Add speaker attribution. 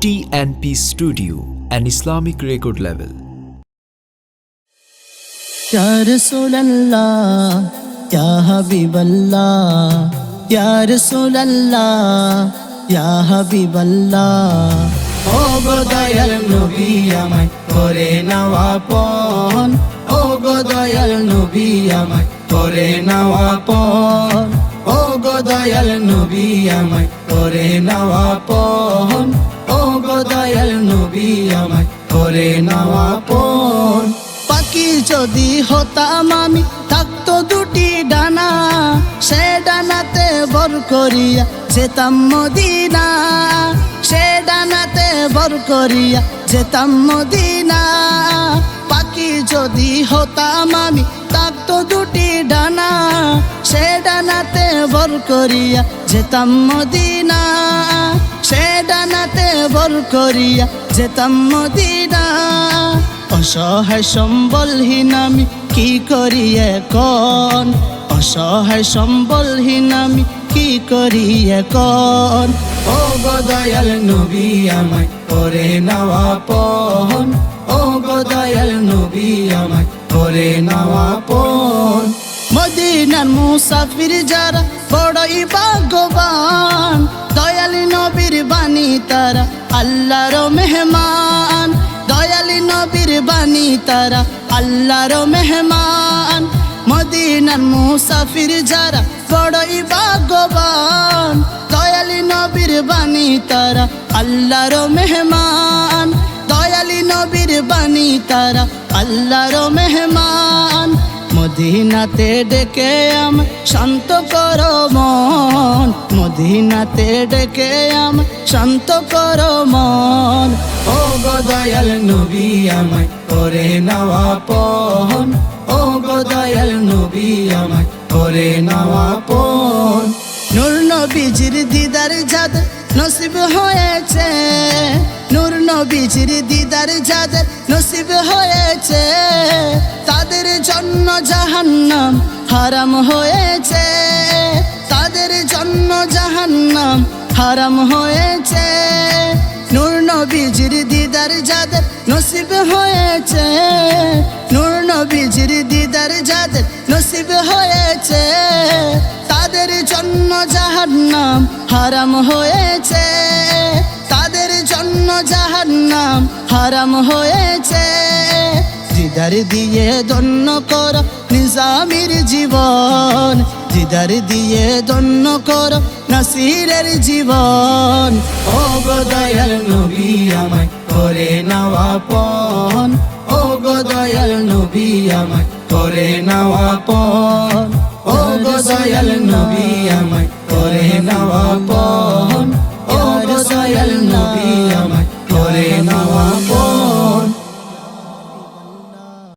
Speaker 1: TNP Studio, an Islamic record label.
Speaker 2: Ya Rasulallah, Ya Habiballah, Ya Rasulallah, Ya Habiballah. O go dayal Nabi amay kore nawapon, O go dayal Nabi amay kore nawapon, O go dayal Nabi amay kore nawapon, O go dayal Nabi amay kore nawapon. পাখি যদি হতাম আমি থাকতো দুটি ডানা, সে ডানাতে ভর করিয়া যেতাম মদিনা, সে ডানাতে ভর করিয়া যেতাম মদিনা। পাখি যদি হতাম আমি থাকতো দুটি ডানা, সে ডানাতে ভর করিয়া যেতাম মদিনা, সে ডানাতে ভর করিয়া যেতাম মদিনা। অসহায় সম্বলহীন আমি কি করি এখন, অসহায় সম্বলহীন আমি কি করি এখন। ও গো দয়াল নবী আমায় করে নাওয়াপন, ও গো দয়াল নবী আমায় করে নাওয়াপন। মদিনার মুসাফির যারা বড়ই ভাগ্যবান, দয়ালি নবীর বাণী তারা আল্লাহর মেহমান, দয়ালি নবীর বাণী তারা আল্লাহর মেহমান। মদিনার মুসাফির যারা বড়ই ভাগ্যবান, দয়ালি নবীর বাণী তারা আল্লাহর মেহমান, দয়ালি নবীর বাণী তারা আল্লাহর মেহমান। মদিনাতে ডেকে আমায় শান্ত করো মন, মদিনাতে ডেকে আমায় শান্ত করো মন। ও গো দয়াল নবী আমায় করে নাওয়াপন, ও গো দয়াল নবী আমায় করে নাওয়াপন। নূর নবীজির দিদার যাদের নসিব হয়েছে, নূর নবীজির দিদার যাদের নসিব হয়েছে, তাদের জন্য জাহান্নাম হারাম হয়েছে, তাদের জন্য জাহান্নাম হারাম হয়েছে। নূর নবীজির দিদার যাদের নসিব হয়েছে, নূর নবীজির দিদার যাদের নসিব হয়েছে, তাদের জন্য জাহান্নাম হারাম হয়েছে, তাদের জন্য জাহান্নাম হারাম হয়েছে। দিদার দিয়ে ধন্য কর নিজামের জীবন, দিদার দিয়ে ধন্য কর নাসিরের জীবন। ও গো দয়াল নবী আমায় করে নাওয়াপন, ও গো দয়াল নবী আমায় করে নাওয়াপন, ও গো দয়াল নবী আমায় করে নাওয়াপন।